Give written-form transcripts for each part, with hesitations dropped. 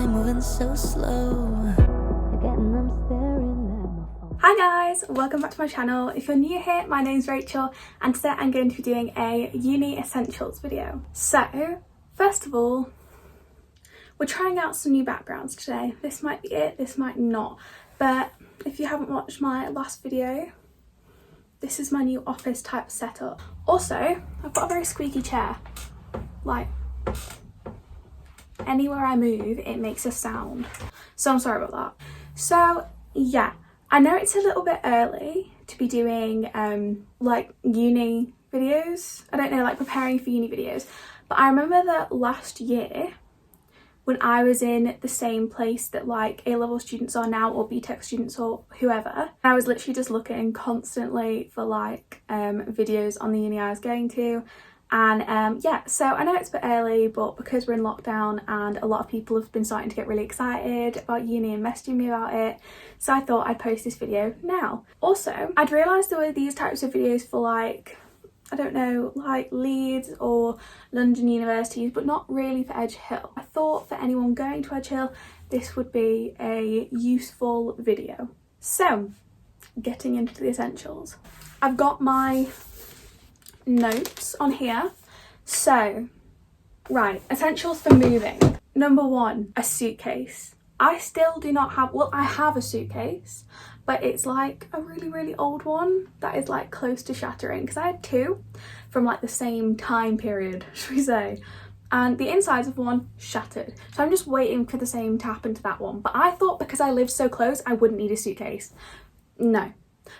time moving so slow. Forgetting I'm staring at my phone. Hi guys, welcome back to my channel. If you're new here, my name's Rachel and today I'm going to be doing a uni essentials video. So, first of all, we're trying out some new backgrounds today. This might be it, this might not. But if you haven't watched my last video, this is my new office type setup. Also, I've got a very squeaky chair. Like, anywhere I move, it makes a sound. So I'm sorry about that. So yeah, I know it's a little bit early to be doing like uni videos. I don't know, like preparing for uni videos. But I remember that last year when I was in the same place that like A-level students are now, or BTEC students or whoever, I was literally just looking constantly for like videos on the uni I was going to. And yeah, so I know it's a bit early, but because we're in lockdown and a lot of people have been starting to get really excited about uni and messaging me about it, so I thought I'd post this video now. Also, I'd realised there were these types of videos for like, I don't know, like Leeds or London universities, but not really for Edge Hill. I thought for anyone going to Edge Hill, this would be a useful video. So, getting into the essentials. I've got my notes on here. So, right, essentials for moving. Number one, a suitcase. I still do not have, well, I have a suitcase, but it's like a really old one that is like close to shattering, because I had two from like the same time period, should we say, and the insides of one shattered. So I'm just waiting for the same to happen to that one. But I thought because I live so close, I wouldn't need a suitcase. No,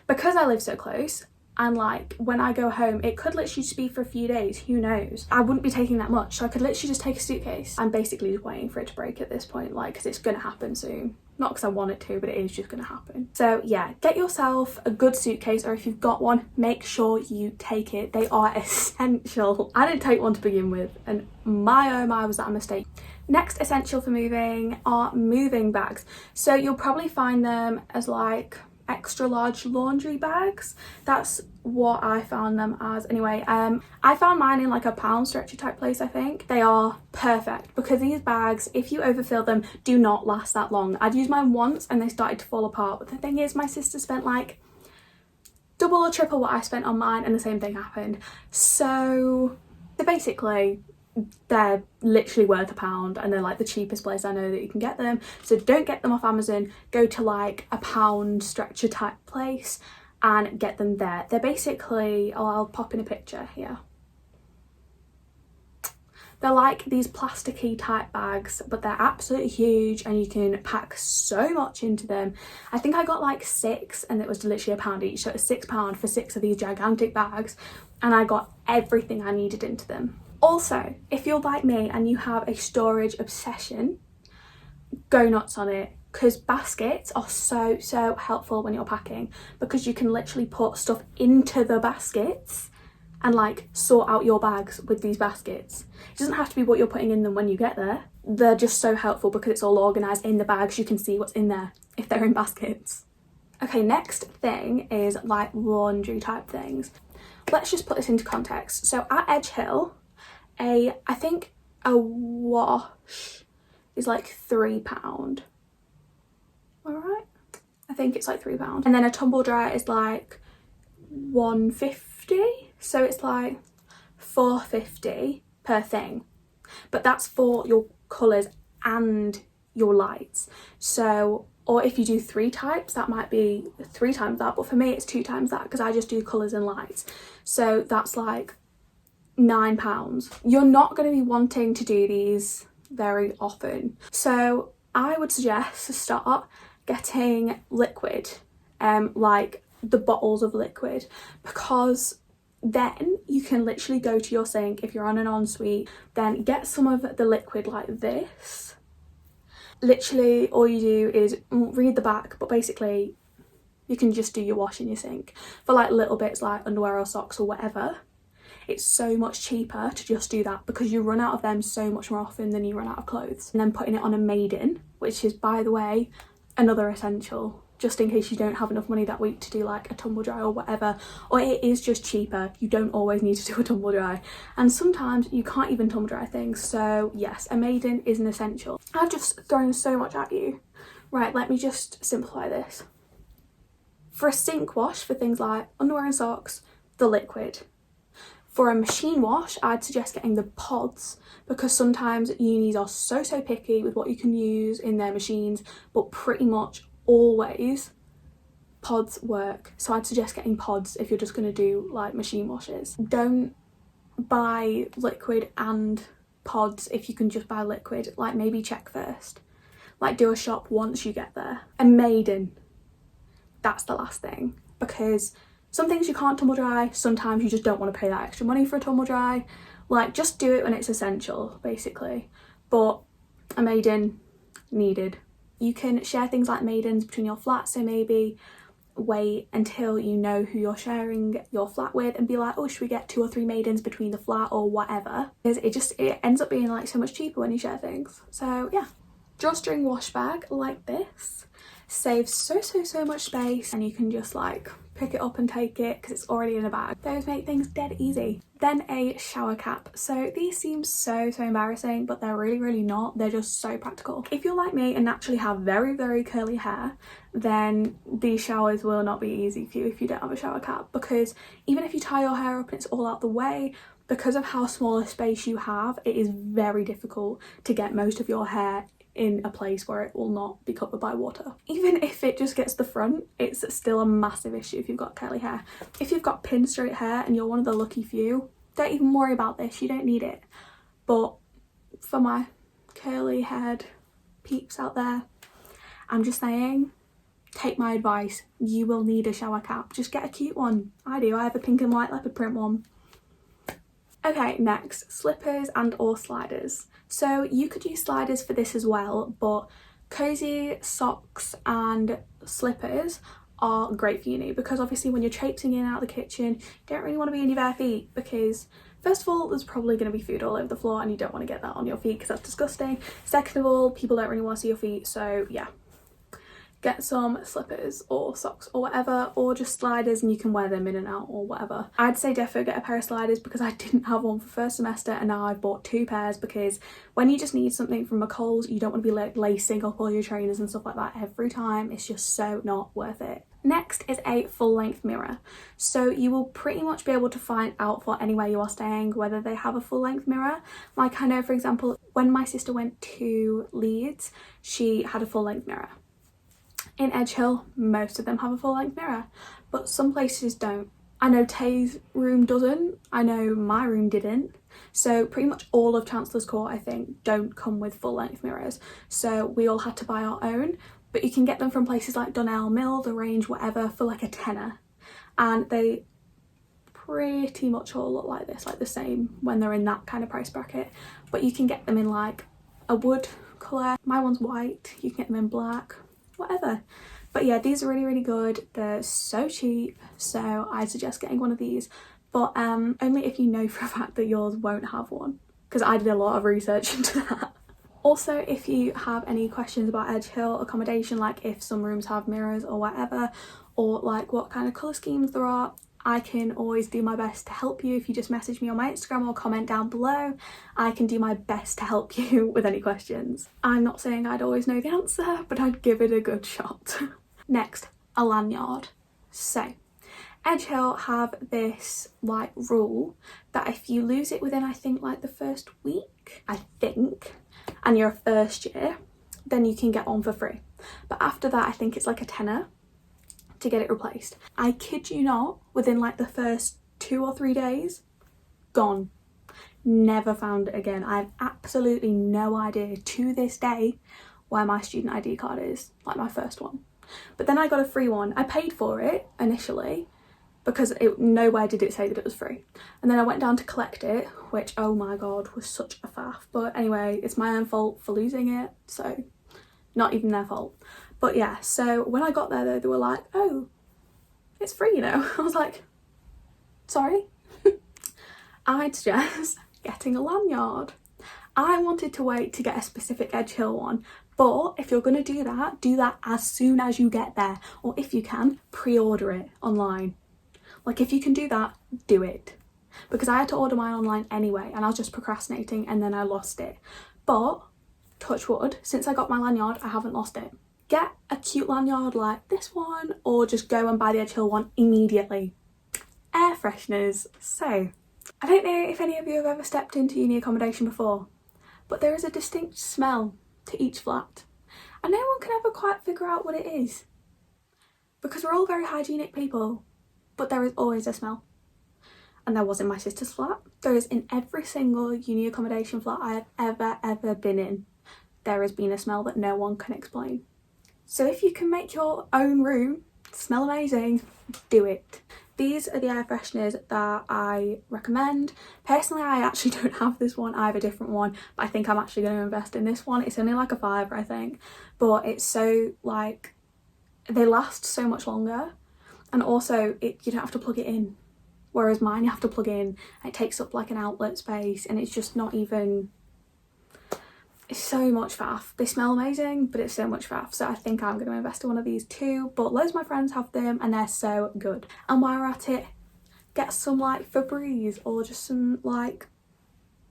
because I live so close, and like when I go home, it could literally just be for a few days, who knows. I wouldn't be taking that much, so I could literally just take a suitcase. I'm basically just waiting for it to break at this point, like, because it's gonna happen soon. Not because I want it to, but it is just gonna happen. So yeah, get yourself a good suitcase, or if you've got one, make sure you take it. They are essential. I didn't take one to begin with, and my oh my was that a mistake. Next essential for moving are moving bags. So you'll probably find them as like extra large laundry bags. That's what I found them as anyway. I found mine in like a pound stretcher type place. I think they are perfect because these bags, if you overfill them, do not last that long. I'd used mine once and they started to fall apart, but the thing is my sister spent like double or triple what I spent on mine and the same thing happened. So basically they're literally worth a pound and they're like the cheapest place I know that you can get them. So don't get them off Amazon, go to like a pound stretcher type place and get them there. They're basically, oh, I'll pop in a picture here. They're like these plasticky type bags, but they're absolutely huge and you can pack so much into them. I think I got like 6 and it was literally a pound each, so it was £6 for 6 of these gigantic bags, and I got everything I needed into them. Also, if you're like me and you have a storage obsession, go nuts on it, because baskets are so helpful when you're packing, because you can literally put stuff into the baskets and like sort out your bags with these baskets. It doesn't have to be what you're putting in them when you get there. They're just so helpful because it's all organised in the bags. You can see what's in there if they're in baskets. Okay, next thing is like laundry type things. Let's just put this into context. So at Edge Hill, I think a wash is like £3. Alright? I think it's like £3. And then a tumble dryer is like £1.50. So it's like £4.50 per thing. But that's for your colours and your lights. So, or if you do 3 types, that might be 3 times that. But for me, it's 2 times that because I just do colours and lights. So that's like £9. You're not going to be wanting to do these very often, so I would suggest to start getting liquid, like the bottles of liquid, because then you can literally go to your sink if you're on an ensuite, then get some of the liquid like this. Literally all you do is read the back, but basically you can just do your wash in your sink for like little bits like underwear or socks or whatever. It's so much cheaper to just do that because you run out of them so much more often than you run out of clothes. And then putting it on a maiden, which is, by the way, another essential. just in case you don't have enough money that week to do like a tumble dry or whatever, or it is just cheaper. You don't always need to do a tumble dry, and sometimes you can't even tumble dry things. So yes, a maiden is an essential. I've just thrown so much at you. Right, let me just simplify this. For a sink wash for things like underwear and socks, the liquid. For a machine wash, I'd suggest getting the pods, because sometimes unis are so picky with what you can use in their machines, but pretty much always pods work. So I'd suggest getting pods if you're just going to do like machine washes. Don't buy liquid and pods if you can just buy liquid. Like, maybe check first. Like, do a shop once you get there. A maiden, that's the last thing, because some things you can't tumble dry, sometimes you just don't want to pay that extra money for a tumble dry. Like, just do it when it's essential, basically. But a maiden, needed. You can share things like maidens between your flats, so maybe wait until you know who you're sharing your flat with and be like, oh, should we get 2 or 3 maidens between the flat or whatever, because it ends up being like so much cheaper when you share things. So yeah, drawstring wash bag like this saves so much space, and you can just like pick it up and take it because it's already in a bag. Those make things dead easy. Then a shower cap. So these seem so embarrassing, but they're really not. They're just so practical. If you're like me and naturally have very curly hair, then these showers will not be easy for you if you don't have a shower cap, because even if you tie your hair up and it's all out the way, because of how small a space you have, it is very difficult to get most of your hair in a place where it will not be covered by water. Even if it just gets the front, it's still a massive issue if you've got curly hair. If you've got pin straight hair and you're one of the lucky few, don't even worry about this, you don't need it. But for my curly haired peeps out there, I'm just saying, take my advice, you will need a shower cap. Just get a cute one. I do, I have a pink and white leopard print one. Okay, next, slippers and or sliders. So you could use sliders for this as well, but cozy socks and slippers are great for uni, because obviously when you're traipsing in and out of the kitchen, you don't really want to be in your bare feet, because first of all, there's probably going to be food all over the floor and you don't want to get that on your feet because that's disgusting. Second of all, people don't really want to see your feet, so yeah. Get some slippers or socks or whatever, or just sliders and you can wear them in and out or whatever. I'd say defo get a pair of sliders, because I didn't have one for first semester and now I've bought 2 pairs, because when you just need something from a Kohl's, you don't want to be like lacing up all your trainers and stuff like that every time. It's just so not worth it. Next is a full-length mirror. So you will pretty much be able to find out for anywhere you are staying whether they have a full-length mirror. Like, I know, for example, when my sister went to Leeds, she had a full-length mirror. In Edge Hill, most of them have a full-length mirror, but some places don't. I know Tay's room doesn't, I know my room didn't, so pretty much all of Chancellor's Court, I think, don't come with full-length mirrors, so we all had to buy our own, but you can get them from places like Donnell Mill, The Range, whatever, for like a tenner, and they pretty much all look like this, like the same when they're in that kind of price bracket, but you can get them in like a wood colour. My one's white, you can get them in black, whatever. But yeah, these are really good. They're so cheap, so I suggest getting one of these, but only if you know for a fact that yours won't have one, because I did a lot of research into that. Also, if you have any questions about Edge Hill accommodation, like if some rooms have mirrors or whatever, or like what kind of colour schemes there are, I can always do my best to help you. If you just message me on my Instagram or comment down below, I can do my best to help you with any questions. I'm not saying I'd always know the answer, but I'd give it a good shot. Next, a lanyard. So, Edge Hill have this like rule that if you lose it within, I think, like the first week, I think, and you're a first year, then you can get one for free. But after that, I think it's like a tenner to get it replaced. I kid you not, within like the first 2 or 3 days, gone. Never found it again. I have absolutely no idea to this day where my student ID card is, like my first one. But then I got a free one. I paid for it initially because nowhere did it say that it was free. And then I went down to collect it, which, oh my god, was such a faff. But anyway, it's my own fault for losing it, so not even their fault. But yeah, so when I got there though, they were like, oh, it's free, you know. I was like, sorry? I'd suggest getting a lanyard. I wanted to wait to get a specific Edge Hill one, but if you're going to do that as soon as you get there, or if you can, pre-order it online. Like, if you can do that, do it. Because I had to order mine online anyway, and I was just procrastinating, and then I lost it. But, touch wood, since I got my lanyard, I haven't lost it. Get a cute lanyard like this one, or just go and buy the Edge Hill one immediately. Air fresheners. So, I don't know if any of you have ever stepped into uni accommodation before, but there is a distinct smell to each flat, and no one can ever quite figure out what it is. Because we're all very hygienic people, but there is always a smell. And there was in my sister's flat. There is in every single uni accommodation flat I have ever been in. There has been a smell that no one can explain. So if you can make your own room smell amazing, do it. These are the air fresheners that I recommend. Personally, I actually don't have this one, I have a different one, but I think I'm actually going to invest in this one. It's only like a £5, I think, but it's so, like, they last so much longer, and also you don't have to plug it in, whereas mine you have to plug in, and it takes up like an outlet space, and it's just not even, it's so much faff. They smell amazing, but it's so much faff, so I think I'm going to invest in one of these too. But loads of my friends have them and they're so good. And while we're at it, get some like Febreze or just some like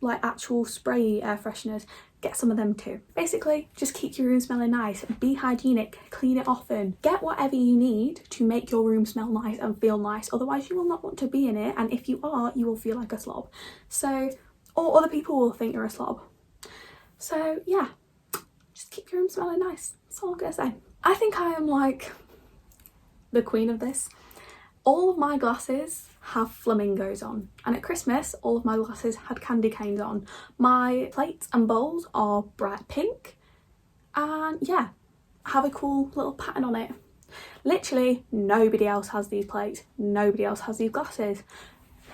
actual spray air fresheners. Get some of them too. Basically, just keep your room smelling nice, be hygienic, clean it often, get whatever you need to make your room smell nice and feel nice, otherwise you will not want to be in it, and if you are, you will feel like a slob. So, or other people will think you're a slob. So yeah, just keep your room smelling nice. That's all I'm gonna say. I think I am like the queen of this. All of my glasses have flamingos on, and at Christmas all of my glasses had candy canes on. My plates and bowls are bright pink, and yeah, have a cool little pattern on it. Literally nobody else has these plates, nobody else has these glasses.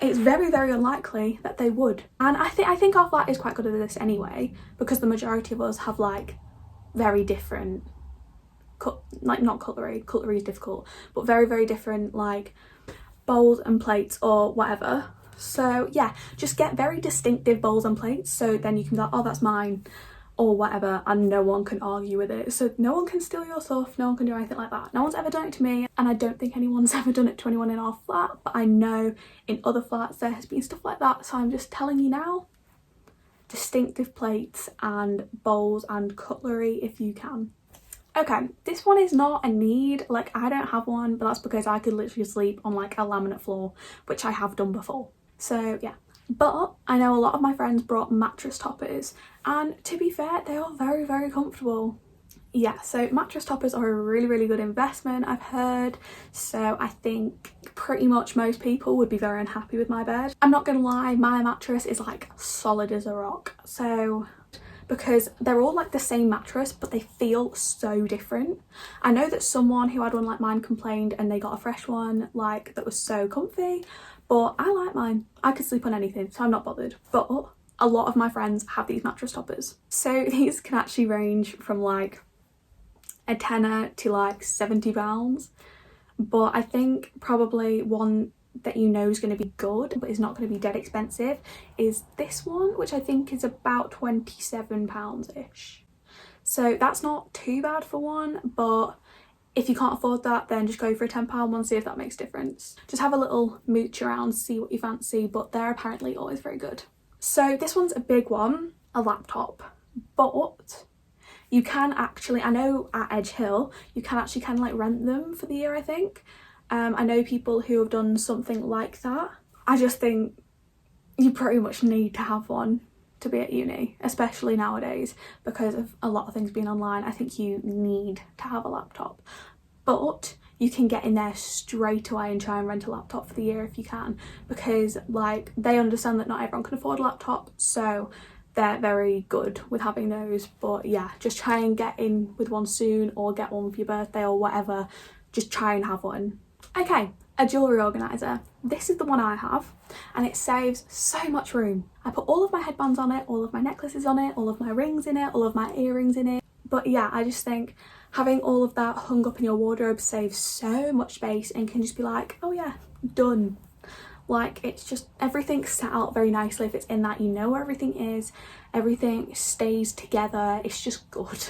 It's very, very unlikely that they would. And I think our flat is quite good at this anyway, because the majority of us have like very different, like not cutlery is difficult, but very, very different like bowls and plates or whatever. So yeah, just get very distinctive bowls and plates, so then you can be like, oh, that's mine, or whatever, and no one can argue with it. So no one can steal your stuff, no one can do anything like that. No one's ever done it to me, and I don't think anyone's ever done it to anyone in our flat, but I know in other flats there has been stuff like that, so I'm just telling you now. Distinctive plates and bowls and cutlery if you can. Okay, this one is not a need, like I don't have one, but that's because I could literally sleep on like a laminate floor, which I have done before. So yeah. But I know a lot of my friends brought mattress toppers, and to be fair, they are very, very comfortable. Yeah, so mattress toppers are a really, really good investment, I've heard. So I think pretty much most people would be very unhappy with my bed. I'm not gonna lie, my mattress is like solid as a rock. So, because they're all like the same mattress, but they feel so different. I know that someone who had one like mine complained and they got a fresh one like that was so comfy, but I like mine. I could sleep on anything, so I'm not bothered. But a lot of my friends have these mattress toppers. So these can actually range from like a tenner to like £70. But I think probably one that you know is going to be good, but is not going to be dead expensive, is this one, which I think is about £27-ish. So that's not too bad for one, but if you can't afford that, then just go for a £10 one, see if that makes a difference. Just have a little mooch around, see what you fancy, but they're apparently always very good. So this one's a big one, a laptop, but you can actually, I know at Edge Hill, you can actually kind of like rent them for the year, I think. I know people who have done something like that. I just think you pretty much need to have one to be at uni, especially nowadays because of a lot of things being online. I think you need to have a laptop, but you can get in there straight away and try and rent a laptop for the year if you can, because like they understand that not everyone can afford a laptop, so they're very good with having those. But yeah, just try and get in with one soon, or get one for your birthday or whatever. Just try and have one. Okay, a jewellery organiser. This is the one I have, and it saves so much room. I put all of my headbands on it, all of my necklaces on it, all of my rings in it, all of my earrings in it. But yeah, I just think having all of that hung up in your wardrobe saves so much space and can just be like, oh yeah, done. Like, it's just everything's set out very nicely. If it's in that, you know where everything is, everything stays together, it's just good.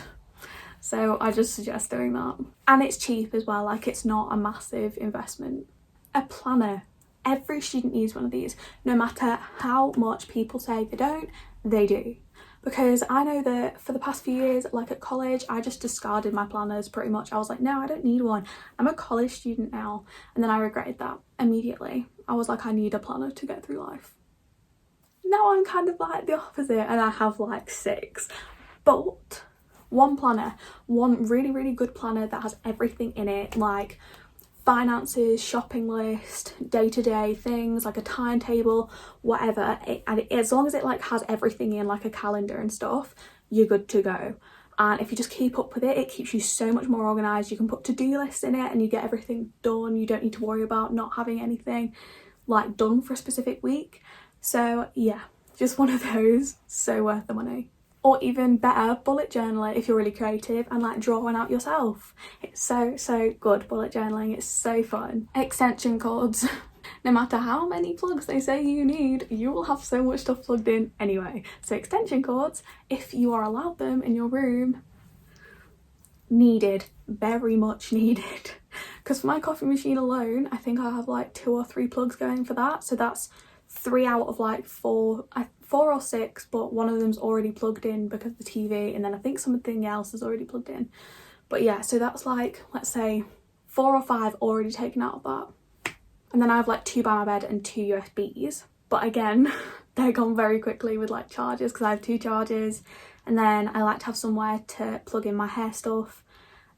So I just suggest doing that. And it's cheap as well, like it's not a massive investment. A planner. Every student needs one of these, no matter how much people say they don't, they do. Because I know that for the past few years, like at college, I just discarded my planners pretty much. I was like, no, I don't need one. I'm a college student now. And then I regretted that immediately. I was like, I need a planner to get through life. Now I'm kind of like the opposite and I have like 6. But one planner, one really, really good planner that has everything in it, like finances, shopping list, day-to-day things, like a timetable, whatever, as long as it like has everything in, like a calendar and stuff, you're good to go. And if you just keep up with it, it keeps you so much more organised. You can put to-do lists in it and you get everything done. You don't need to worry about not having anything like done for a specific week. So yeah, just one of those, so worth the money. Or even better, bullet journal it if you're really creative and like draw one out yourself. It's so good, bullet journaling, it's so fun. Extension cords. No matter how many plugs they say you need, you will have so much stuff plugged in anyway. So extension cords, if you are allowed them in your room, needed, very much needed. Because for my coffee machine alone, I think I have like 2 or 3 plugs going for that. So that's 3 out of like 4 or 6, but one of them's already plugged in because of the TV, and then I think something else is already plugged in. But yeah, so that's like, let's say 4 or 5 already taken out of that. And then I have like 2 by my bed and 2 USBs. But again, they're gone very quickly with like chargers because I have 2 chargers. And then I like to have somewhere to plug in my hair stuff.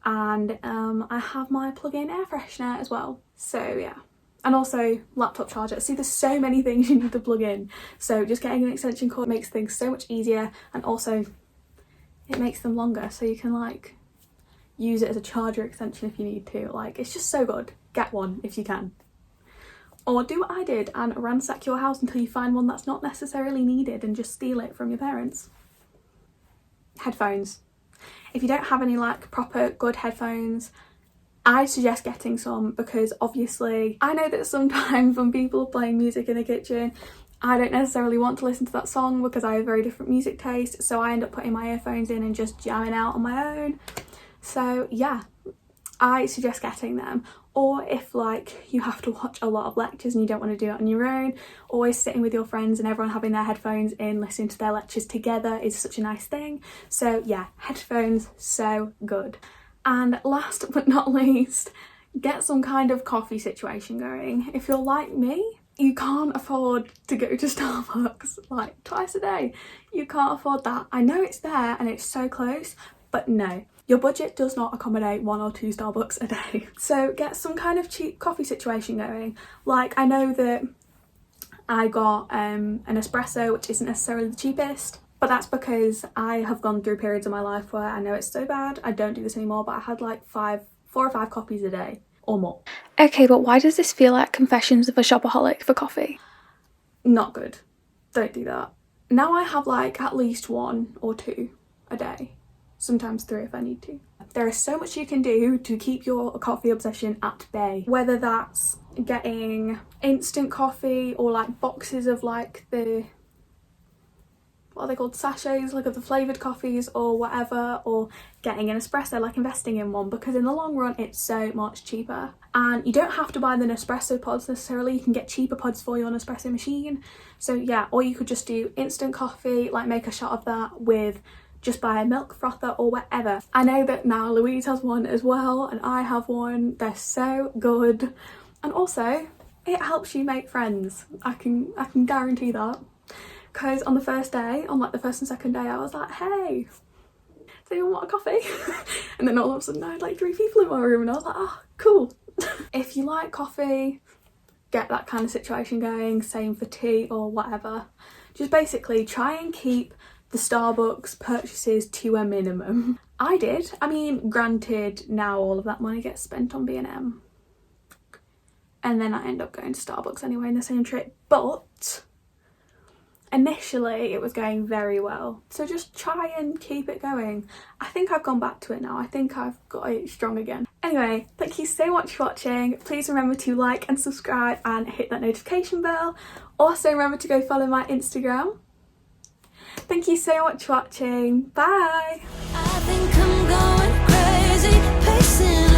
And I have my plug-in air freshener as well. So yeah. And also laptop charger. See, there's so many things you need to plug in. So just getting an extension cord makes things so much easier, and also it makes them longer so you can like use it as a charger extension if you need to. Like, it's just so good. Get one if you can. Or do what I did and ransack your house until you find one that's not necessarily needed and just steal it from your parents. Headphones. If you don't have any like proper good headphones, I suggest getting some, because obviously I know that sometimes when people are playing music in the kitchen, I don't necessarily want to listen to that song because I have very different music taste, so I end up putting my earphones in and just jamming out on my own. So yeah, I suggest getting them. Or if like you have to watch a lot of lectures and you don't want to do it on your own, always sitting with your friends and everyone having their headphones in, listening to their lectures together is such a nice thing. So yeah, headphones, so good. And last but not least, get some kind of coffee situation going. If you're like me, you can't afford to go to Starbucks like twice a day. You can't afford that. I know it's there and it's so close, but no. Your budget does not accommodate 1 or 2 Starbucks a day. So get some kind of cheap coffee situation going. Like, I know that I got an espresso, which isn't necessarily the cheapest, but that's because I have gone through periods of my life where I know it's so bad, I don't do this anymore, but I had like 4 or 5 coffees a day or more. Okay, but why does this feel like confessions of a shopaholic for coffee? Not good. Don't do that. Now I have like at least 1 or 2 a day, sometimes 3 if I need to. There is so much you can do to keep your coffee obsession at bay, whether that's getting instant coffee or like boxes of like the, what are they called, sachets, like of the flavoured coffees or whatever, or getting an espresso, like investing in one, because in the long run it's so much cheaper. And you don't have to buy the Nespresso pods necessarily, you can get cheaper pods for your Nespresso machine. So yeah, or you could just do instant coffee, like make a shot of that with, just buy a milk frother or whatever. I know that now Louise has one as well and I have one, they're so good. And also it helps you make friends, I can guarantee that. Because on the first day, on like the first and second day, I was like, hey, does anyone want a coffee? And then all of a sudden I had like 3 people in my room and I was like, oh, cool. If you like coffee, get that kind of situation going, same for tea or whatever. Just basically try and keep the Starbucks purchases to a minimum. I did. I mean, granted, now all of that money gets spent on B&M. And then I end up going to Starbucks anyway in the same trip, but initially it was going very well, so just try and keep it going. I think I've gone back to it now. I think I've got it strong again. Anyway, thank you so much for watching. Please remember to like and subscribe and hit that notification bell. Also remember to go follow my Instagram. Thank you so much for watching. Bye! I think I'm going crazy, pacing